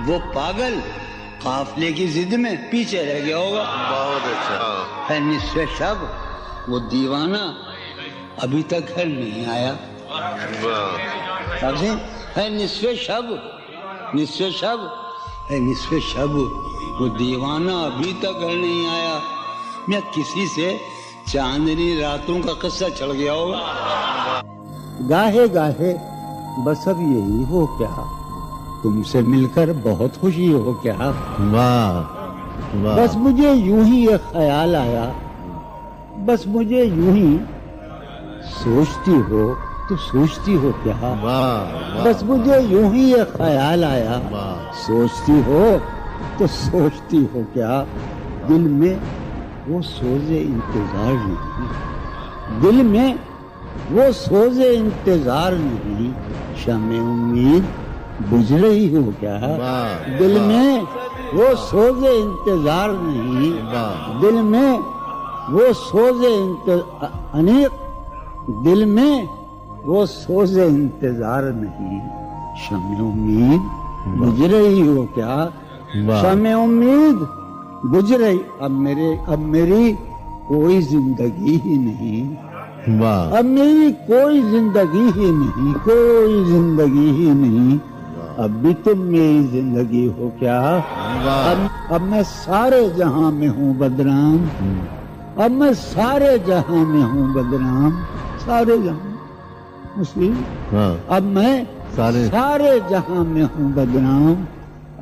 وہ پاگل قافلے کی ضد میں پیچھے رہ گیا ہوگا. بہت اچھا. ہے نصف شب وہ دیوانہ ابھی تک گھر نہیں آیا. ہے نصف شب ہے نصف شب وہ دیوانہ ابھی تک گھر نہیں آیا. میں کسی سے چاندنی راتوں کا قصہ چڑھ گیا ہوگا. گاہے گاہے بس اب یہی ہو کیا, تم سے مل کر بہت خوشی ہو کیا. واہ واہ. بس مجھے یوں ہی ایک خیال آیا, بس مجھے یوں ہی سوچتی ہو تو سوچتی ہو کیا. واہ. بس مجھے یوں ہی ایک خیال آیا, سوچتی ہو تو سوچتی ہو کیا. دل میں وہ سوز انتظار نہیں, دل میں وہ سوز انتظار نہیں, شمع امید بجھ رہی ہو کیا. دل میں وہ سوز انتظار نہیں, دل میں وہ سوز دل میں وہ سوز انتظار نہیں, شمع امید بجھ رہی ہو کیا. شمع امید بجھ رہی, اب میری کوئی زندگی ہی نہیں, اب میری کوئی زندگی ہی نہیں, کوئی زندگی ہی نہیں. اب بھی تم میری زندگی ہو کیا. اب میں سارے جہاں میں ہوں بدنام, اب میں سارے جہاں میں ہوں بدنام, سارے جہاں مسلم. اب میں سارے جہاں میں ہوں بدنام,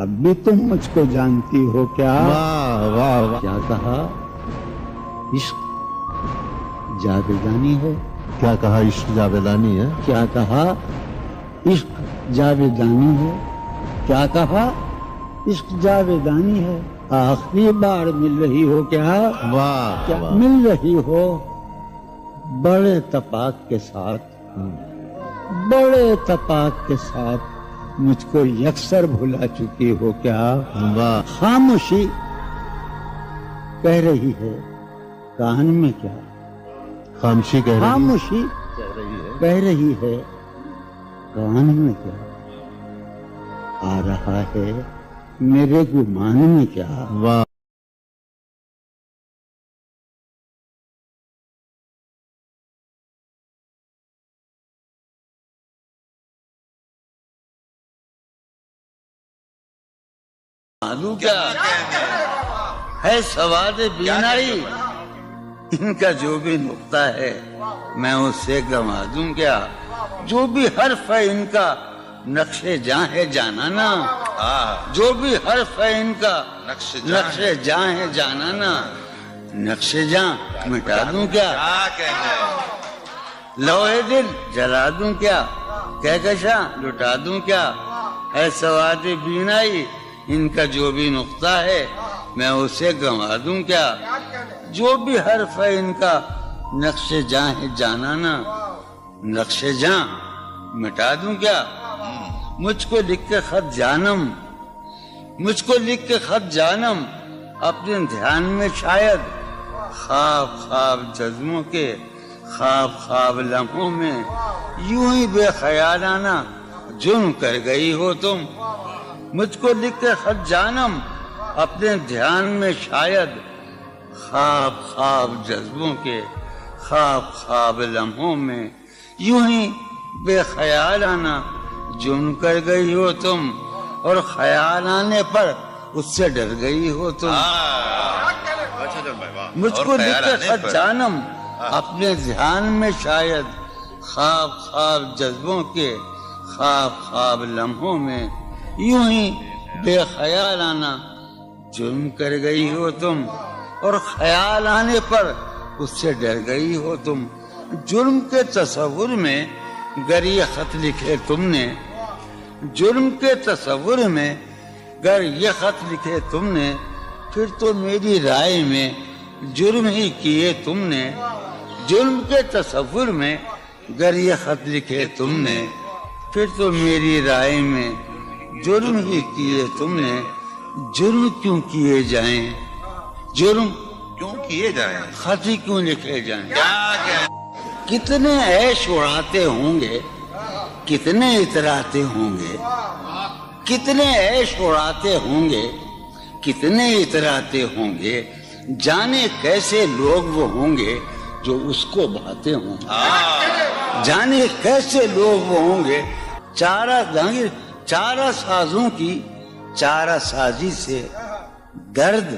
اب بھی تم مجھ کو جانتی ہو کیا. کیا کہا عشق جاویدانی ہے. کیا کہا عشق جاویدانی ہے. کیا کہا عشق جاویدانی ہے. کیا کہا عشق جاویدانی ہے. آخری بار مل رہی ہو کیا. واہ. کیا مل رہی ہو بڑے تپاک کے ساتھ, بڑے تپاک کے ساتھ مجھ کو یکسر بھلا چکی ہو کیا. خاموشی کہہ رہی ہے کان میں کیا. خاموشی خاموشی کہہ رہی ہے کان میں کیا. آ رہا ہے میرے گمان میں کیا. واہ. معلوم کیا ہے سواد بینائی, ان کا جو بھی نقطہ ہے میں اس سے گما دوں کیا. جو بھی حرف ہے ان کا نقش جاں ہے جانانا, جو بھی حرف ہے ان کا نقش جاں ہے جانانا. نقش جاں مٹا دوں کیا, لوہے دل جلا دوں کیا, کہکشاں لٹا دوں کیا. ہے سواد بینائی ان کا جو بھی نقطہ ہے میں اسے گنوا دوں کیا. جو بھی حرف ہے ان کا نقش جاں ہے جانانا. نقش جاں مٹا دوں کیا. مجھ کو لکھ کے خط جانم, مجھ کو لکھ کے خط جانم اپنے دھیان میں شاید. خواب خواب جذبوں کے خواب خواب لمحوں میں یوں ہی بے خیالانہ جرم کر گئی ہو تم. مجھ کو لکھ کے خط جانم اپنے دھیان میں شاید. خواب خواب جذبوں کے خواب خواب لمحوں میں یوں ہی بے خیالانہ جرم کر گئی ہو تم, اور خیال آنے پر اس سے ڈر گئی ہو تم. مجھ کو لکھ کے خط جانم اپنے دھیان میں شاید. خواب خواب جذبوں کے خواب خواب لمحوں میں یوں ہی بے خیالانہ جرم کر گئی ہو تم, اور خیال آنے پر اس سے ڈر گئی ہو تم. جرم کے تصور میں گر یہ خط لکھے تم نے, جرم کے تصور میں گر یہ خط لکھے تم نے, پھر تو میری رائے میں جرم ہی کیے تم نے. جرم کے تصور میں گر یہ خط لکھے تم نے, پھر تو میری رائے میں جرم ہی کیے تم نے. جرم کیوں کیے جائیں, جرم کیوں کیے جائیں, خط ہی کیوں لکھے جائیں. کتنے عیش اڑاتے ہوں گے, کتنے اتراتے ہوں گے, کتنے عیش اڑاتے ہوں گے، کتنے اتراتے ہوں گے، جانے کیسے لوگ وہ ہوں گے جو اس کو بھاتے ہوں گے، جانے کیسے لوگ وہ ہوں گے، چارہ سازوں کی چارہ سازی سے درد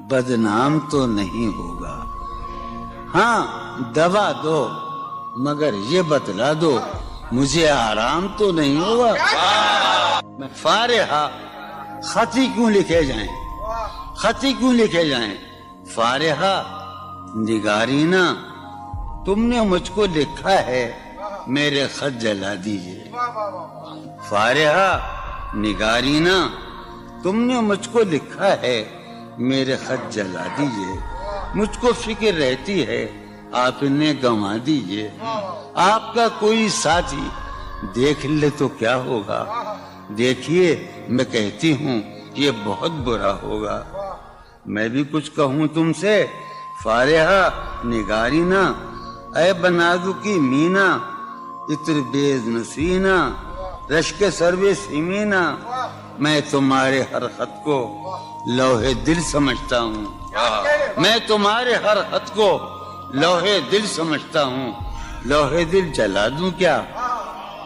بدنام تو نہیں ہوگا۔ ہاں دوا دو مگر یہ بتلا دو مجھے آرام تو نہیں ہوگا۔ فارحہ خطی کیوں لکھے جائیں، خطی کیوں لکھے جائیں؟ فارحہ نگارینا تم نے مجھ کو لکھا ہے میرے خط جلا دیجئے۔ فارحہ نگارینا تم نے مجھ کو لکھا ہے میرے خط جلا دیجئے، مجھ کو فکر رہتی ہے آپ انہیں گنوا دیجئے، آپ کا کوئی ساتھی دیکھ لے تو کیا ہوگا، دیکھیے میں کہتی ہوں یہ بہت برا ہوگا۔ میں بھی کچھ کہوں تم سے فارحہ نگارینا، اے بنادو کی مینا اتر بیز نسینا رشک سروے سیمینا، میں تمہارے ہر خط کو لوہے دل سمجھتا ہوں، میں تمہارے ہر خط کو لوہے دل سمجھتا ہوں، لوہے دل جلا دوں کیا،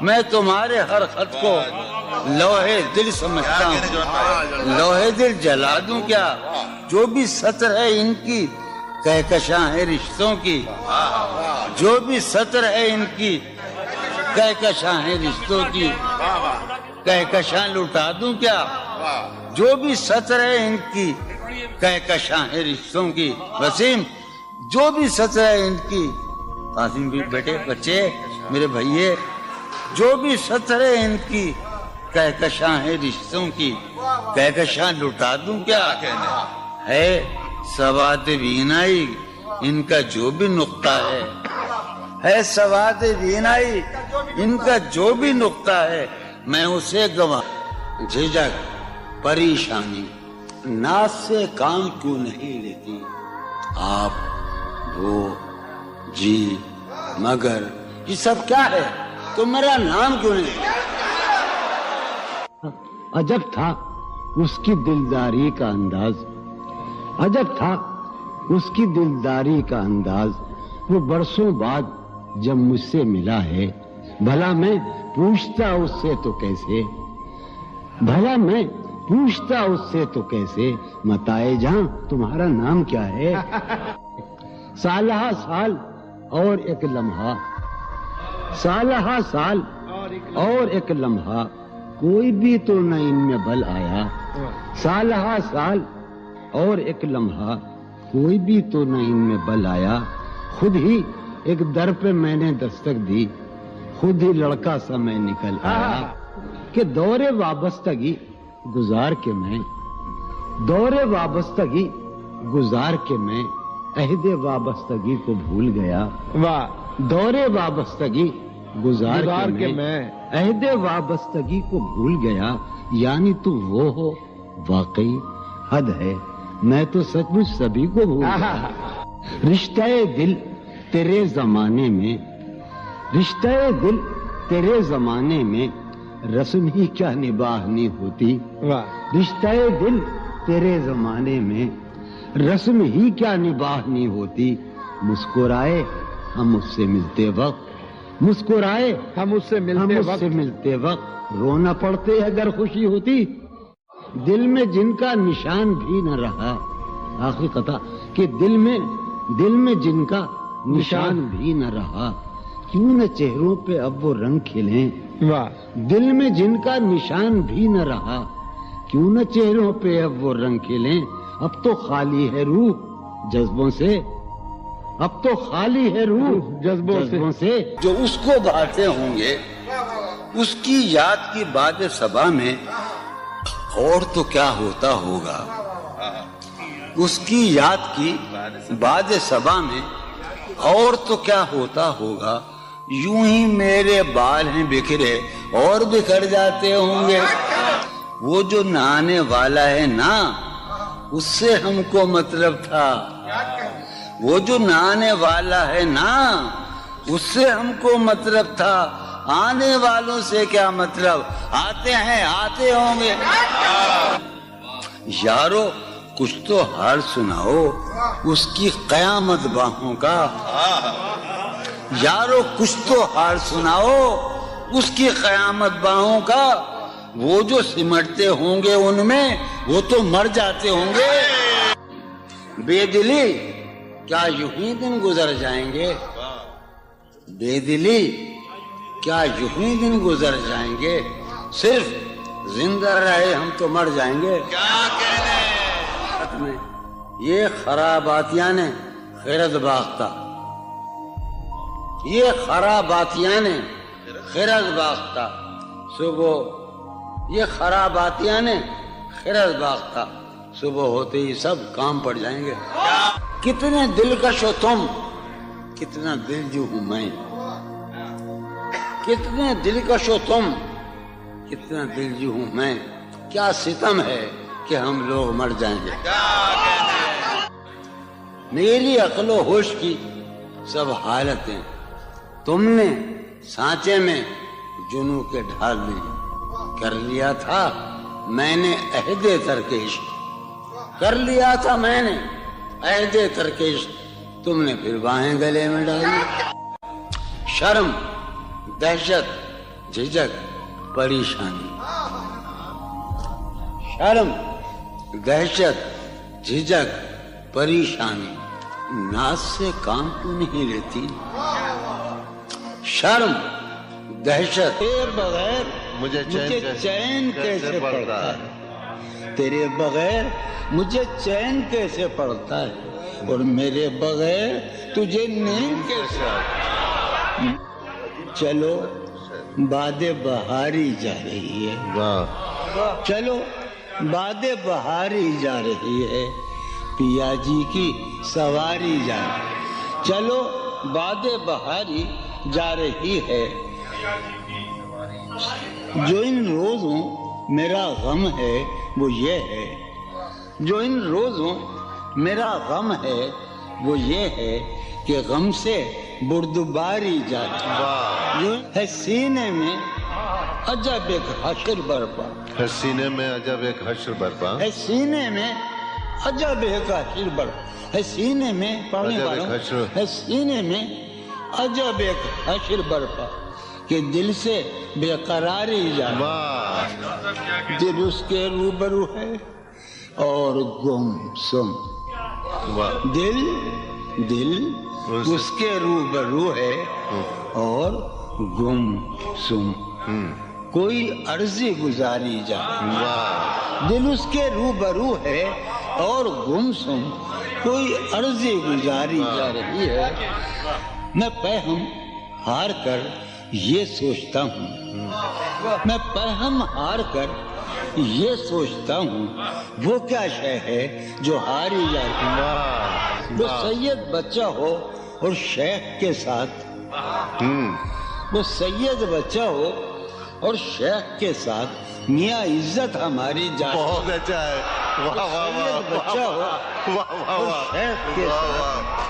میں تمہارے ہر خط کو لوہے دل سمجھتا ہوں، لوہے دل جلا دوں کیا، جو بھی سطر ہے ان کی کہکشاں ہے رشتوں کی، جو بھی سطر ہے ان کی کہکشاں ہے رشتوں کی، کہکشاں لٹا دوں کیا، جو بھی سطر ہے ان کی کہکشاں ہے رشتوں کی۔ وسیم جو بھی سطر ہے ان کی، قاسم بھی بیٹے بچے میرے بھائیے، جو بھی سطر ہے ان کی کہکشاں ہے رشتوں کی، کہکشاں لٹا دوں کیا، ہے سواد بینائی ان کا جو بھی نقطہ ہے سواد بینائی ان کا جو بھی نقطہ ہے میں اسے گواں، جھجک پریشانی ناز سے کام کیوں نہیں لیتی، آپ وہ جی مگر یہ سب کیا ہے، تو میرا نام کیوں نہیں؟ عجب تھا اس کی دلداری کا انداز، عجب تھا اس کی دلداری کا انداز، وہ برسوں بعد جب مجھ سے ملا ہے، بھلا میں پوچھتا اس سے تو کیسے، بھلا میں پوچھتا اس سے تو کیسے، متائے جہاں تمہارا نام کیا ہے، سالہ سال اور ایک لمحہ، سالہ سال اور ایک لمحہ کوئی بھی تو نہ ان میں بل آیا، سالہ سال اور ایک لمحہ کوئی بھی تو نہ ان میں بل آیا، خود ہی ایک در پہ میں نے دستک دی، خود ہی لڑکا سا میں نکل آیا، کہ دور وابستگی گزار کے میں، دور وابستگی گزار کے میں عہد وابستگی کو بھول گیا، دور وابستگی گزار کے میں عہد وابستگی کو بھول گیا، یعنی تو وہ ہو واقعی حد ہے، میں تو سچ مچ سبھی کو بھول گیا، رشتہ دل تیرے زمانے میں، رشتہ دل تیرے زمانے میں رسم ہی کیا نباہنی ہوتی، رشتہ دل تیرے زمانے میں رسم ہی کیا نباہنی ہوتی، مسکرائے ہم اس سے ملتے وقت، مسکرائے ہم اس سے ملتے وقت رونا پڑتے اگر خوشی ہوتی، دل میں جن کا نشان بھی نہ رہا، آخری قطع کہ دل میں جن کا نشان بھی نہ رہا، کیوں نہ چہروں پہ اب وہ رنگ کھلیں، دل میں جن کا نشان بھی نہ رہا، کیوں نہ چہروں پہ اب وہ رنگ کھلیں، اب تو خالی ہے روح جذبوں سے، اب تو خالی ہے روح جذبوں سے، جو اس کو بھاتے ہوں گے اس کی یاد کی باد صبا میں اور تو کیا ہوتا ہوگا، اس کی یاد کی باد صبا میں اور تو کیا ہوتا ہوگا، یوں ہی میرے بال ہیں بکھرے اور بکھر جاتے ہوں گے، وہ جو نہانے والا ہے نا اس سے ہم کو مطلب تھا، وہ جو نہانے والا ہے نا اس سے ہم کو مطلب تھا، آنے والوں سے کیا مطلب، آتے ہیں آتے ہوں گے۔ یارو کچھ تو حال سناؤ اس کی قیامت باہوں کا، یارو کچھ تو حال سناؤ اس کی قیامت باہوں کا، وہ جو سمٹتے ہوں گے ان میں وہ تو مر جاتے ہوں گے۔ بے دلی کیا یوں ہی دن گزر جائیں گے، بے دلی کیا یوں ہی دن گزر جائیں گے، صرف زندہ رہے ہم تو مر جائیں گے۔ کیا کہنے میں یہ خراباتیاں نے خیرت باختہ، یہ خراباتیاں نے خیرت باختہ، صبح یہ خراباتیاں نے خیرت باختہ، صبح ہوتے ہی سب کام پڑ جائیں گے۔ کتنے دلکش ہو تم، کتنا دلجو ہوں میں، کتنے دلکش ہو تم، کتنا دلجو ہوں میں، کیا ستم ہے کہ ہم لوگ مر جائیں گے۔ میری عقل و ہوش کی سب حالتیں تم نے سانچے میں جنوں کے ڈھال لی، کر لیا تھا میں نے عہد ترک عشق، کر لیا تھا میں نے عہد ترک عشق، تم نے پھر باہیں گلے میں ڈالی۔ شرم، دہشت، جھجک، پریشانی، شرم، دہشت، جھجک، پریشانی، ناز سے کام کیوں نہیں لیتی؟ شرم، دہشت، تیرے بغیر مجھے چین کیسے پڑتا ہے، تیرے بغیر مجھے چین کیسے پڑتا ہے، اور میرے بغیر تجھے نیند کیسے آتی؟ چلو باد بہاری جا رہی ہے، چلو باد بہاری جا رہی ہے، پیا جی کی سواری جا رہی ہے، چلو باد بہاری جا رہی ہے، جو ان روزوں میرا غم ہے وہ یہ ہے، جو ان روزوں میرا غم ہے وہ یہ ہے کہ غم سے بردباری جا رہی ہے، جو ہے سینے میں عجب ایک حشر برپا، ہے سینے میں عجب ایک حشر برپا، ہے سینے میں عجب ایک حشر برپا، ہے سینے میں پڑھنے والوں ہے سینے میں عجب ایک حشر برپا، کہ دل سے بے قراری جا رہی، دل اس کے روبرو ہے اور گم سم، دل اس کے روبرو ہے اور گم سم، کوئی عرضی گزاری جا رہی، دل اس کے روبرو ہے اور گم سم، کوئی عرضی گزاری جا رہی ہے۔ میں پہم ہار کر یہ سوچتا ہوں، میں پہم ہار کر یہ سوچتا ہوں، وہ کیا شے ہے جو ہاری جاتی ہے، وہ سید بچہ ہو اور شیخ کے ساتھ، وہ سید بچہ ہو اور شیخ کے ساتھ میاں عزت ہماری جاتی، بہت اچھا ہے، سید بچہ ہو اور شیخ کے ساتھ،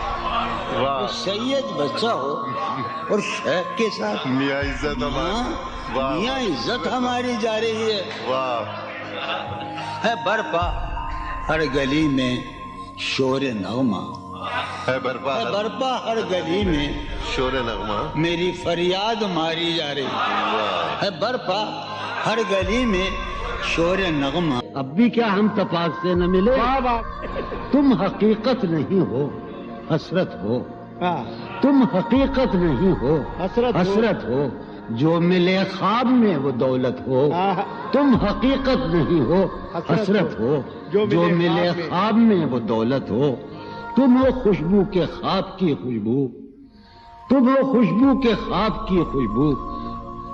وہ سید بچہ ہو اور شیخ کے ساتھ میاں عزت میاں عزت ہماری جا رہی ہے۔ ہے برپا ہر گلی میں شور نغمہ، ہے برپا ہر گلی میں شور نغمہ، میری فریاد ماری جا رہی ہے، برپا ہر گلی میں شور نغمہ۔ اب بھی کیا ہم تپاک سے نہ ملے، تم حقیقت نہیں ہو حسرت ہو، تم حقیقت نہیں ہو حسرت ہو، جو ملے خواب میں وہ دولت ہو، تم حقیقت نہیں ہو حسرت ہو، جو ملے خواب میں وہ دولت ہو، تم ہو خوشبو کے خواب کی خوشبو، تم ہو خوشبو کے خواب کی خوشبو،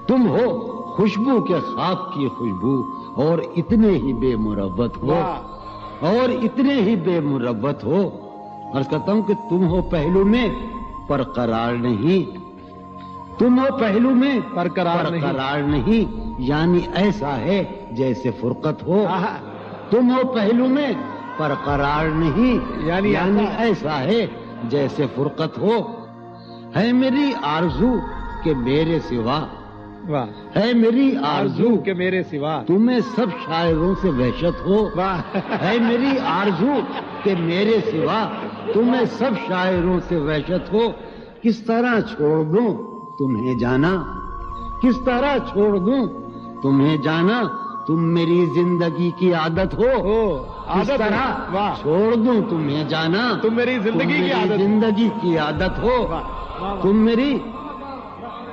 تم ہو خوشبو کے خواب کی خوشبو، اور اتنے ہی بے مروت ہو، اور اتنے ہی بے مروت ہو۔ عرض کرتا ہوں کہ تم ہو پہلو میں پر قرار نہیں، تم ہو پہلو میں پر قرار نہیں، یعنی ایسا ہے جیسے فرقت ہو، تم ہو پہلو میں پر قرار نہیں، یعنی ایسا ہے جیسے فرقت ہو، ہے میری آرزو کہ میرے سوا واہ ہے میری آرزو کہ میرے سوا تمہیں سب شاعروں سے وحشت ہو. واہ ہے میری آرزو کہ میرے سوا تمہیں سب شاعروں سے وحشت ہو. کس طرح چھوڑ دوں تمہیں جانا, کس طرح چھوڑ دوں تمہیں جانا, تم میری زندگی کی عادت ہو. کس عادت طرح ہے. واہ چھوڑ دوں تمہیں جانا, تم میری زندگی کی عادت ہو. زندگی کی عادت ہو. واہ واہ تم میری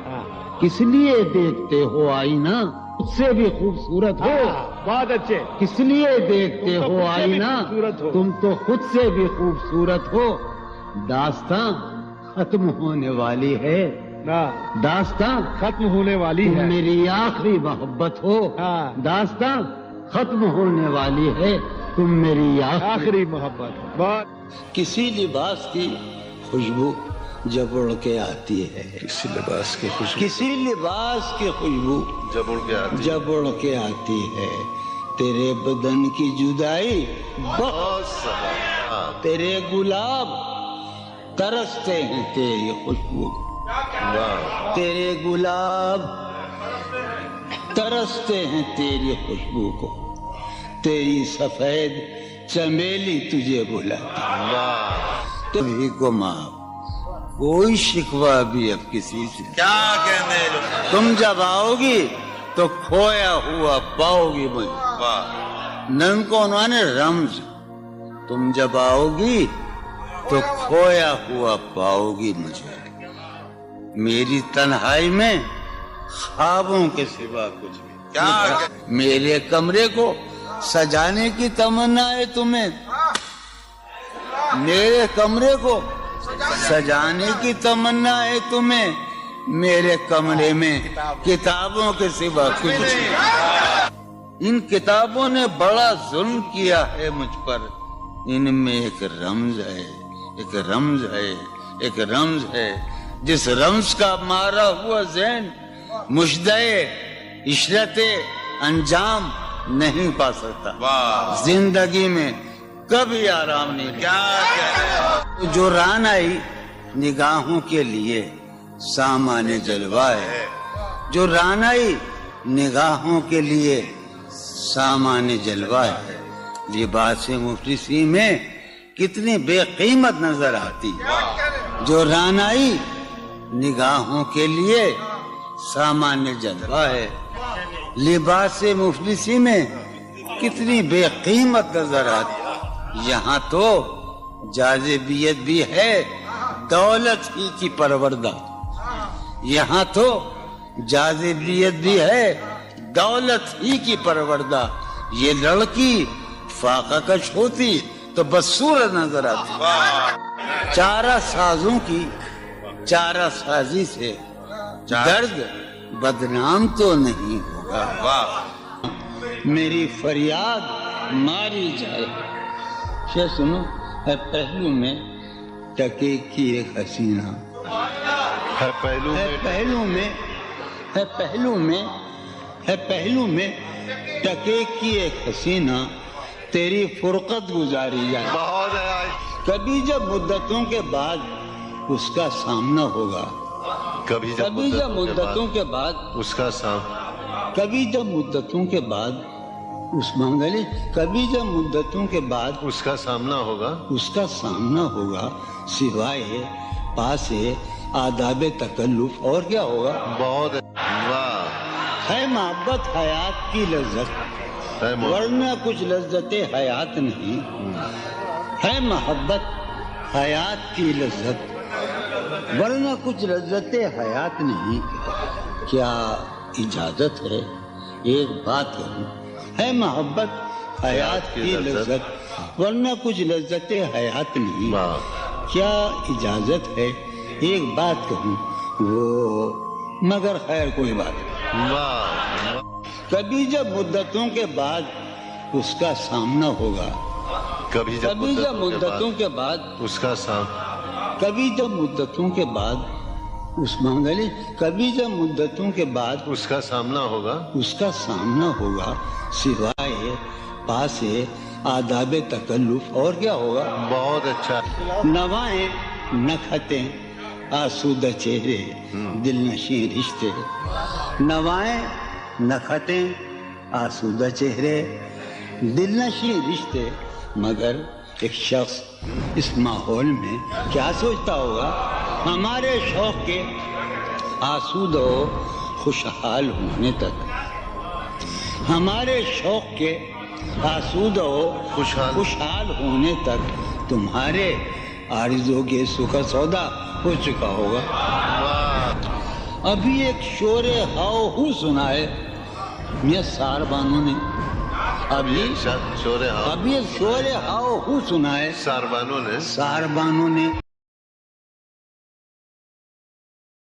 ہاں. کس لیے دیکھتے ہو آئینہ, خود سے بھی خوبصورت ہو. بہت اچھے. کس لیے دیکھتے تم تو ہو خود سے بھی آئینہ, خوبصورت ہو. تم تو خود سے بھی خوبصورت ہو. داستاں ختم ہونے والی ہے, داستاں ختم ہونے والی تم ہے. میری آخری محبت ہو. ہاں. داستاں ختم ہونے والی ہے, تم میری آخری محبت. بہت کسی لباس کی خوشبو جب اڑ کے آتی ہے, کسی لباس کی خوشبو کسی لباس کی خوشبو جب اڑ کے آتی جب اڑ کے آتی ہے, تیرے بدن کی جدائی بہت سبا. ہاں. تیرے گلاب ترستے ہیں تیری خوشبو, واہ تیرے گلاب ترستے ہیں تیری خوشبو کو, تیری سفید چمیلی تجھے بلاتی. واہ تمہیں کو معاف, کوئی شکوہ بھی اب کسی سے. کیا کہنے تم جب آؤ گی تو کھویا ہوا پاؤ گی مجھے. واہ نن کو انہوں نے رمز, تم جب آؤ گی تو کھویا ہوا پاؤ گی مجھے. میری تنہائی میں خوابوں کے سوا کچھ بھی. کیا میرے کمرے کو سجانے کی تمنا ہے تمہیں, میرے کمرے کو سجانے کی تمنا ہے تمہیں, میرے کمرے میں کتابوں کے سوا کچھ نہیں. ان کتابوں نے بڑا ظلم کیا ہے مجھ پر, ان میں ایک رمز ہے, ایک رمز ہے, ایک رمز ہے, جس رمز کا مارا ہوا ذہن مشدے عشرت انجام نہیں پا سکتا. واہ زندگی میں کبھی آرام نہیں. کیا جو ران آئی نگاہوں کے لیے سامان جلوہ ہے, جو ران آئی نگاہوں کے لیے سامان جلوہ ہے. لباس مفلسی میں کتنی بے قیمت نظر آتی, جو ران آئی نگاہوں کے لیے سامان جلوہ ہے. لباس مفلسی میں کتنی بے قیمت نظر آتی. یہاں تو جاذبیت بھی ہے دولت ہی کی پروردہ, یہاں تو جاذبیت بھی ہے دولت ہی کی پروردہ. یہ لڑکی فاقہ کش ہوتی تو بدصورت نظر آتی. چارہ سازوں کی چارہ سازی سے درد بدنام تو نہیں ہوگا. میری فریاد ماری جائے. شاید سنو, ہے پہلو میں ٹکے کی ایک حسینہ, ہے پہلو ہے میں پہلو میں, ہے پہلو میں, ہے پہلو میں ٹکے کی ایک حسینہ, تیری فرقت گزاری جائے. بہت ہے. کبھی جب مدتوں کے بعد اس کا سامنا ہوگا, کبھی جب کبھی جب مدتوں کے بعد, اس کا سام کبھی جب مدتوں کے بعد اس مانگلے, کبھی جب مدتوں کے بعد اس کا سامنا ہوگا, اس کا سامنا ہوگا, سوائے پاس آداب تکلف اور کیا ہوگا. بہت ہے. واہ ہے محبت حیات کی لذت, ہے ورنہ کچھ لذت حیات نہیں. ہے محبت حیات کی لذت, ورنہ کچھ لذت حیات نہیں. کیا اجازت ہے ایک بات کہوں, ہے محبت حیات کی لذت, ورنہ کچھ لذت حیات نہیں. کیا اجازت ہے ایک بات کہوں, وہ مگر خیر کوئی بات. کبھی جب مدتوں کے بعد اس کا سامنا ہوگا, کبھی جب مدتوں کے بعد اس کا سام کبھی جب مدتوں کے بعد اس مانگلے, کبھی جب مدتوں کے بعد اس کا سامنا ہوگا, اس کا سامنا ہوگا, سوائے پاس آداب تکلف اور کیا ہوگا. بہت اچھا. نوائیں نکھتیں آسودہ چہرے دل نشیں رشتے، نوائیں نخطیں آسودہ چہرے دل نشیں رشتے، مگر ایک شخص اس ماحول میں کیا سوچتا ہوگا؟ ہمارے شوق کے آسودہ و خوشحال ہونے تک، ہمارے شوق کے آسودہ و خوشحال ہونے تک تمہارے آرزو کے سکھ سودا ہو چکا ہوگا۔ ابھی ایک شور ہاؤ ہو سنا ہے میاں سار بانو نے، ابھی ایک شور ہاؤ ہو سنا ہے سار بانو نے سار بانو نے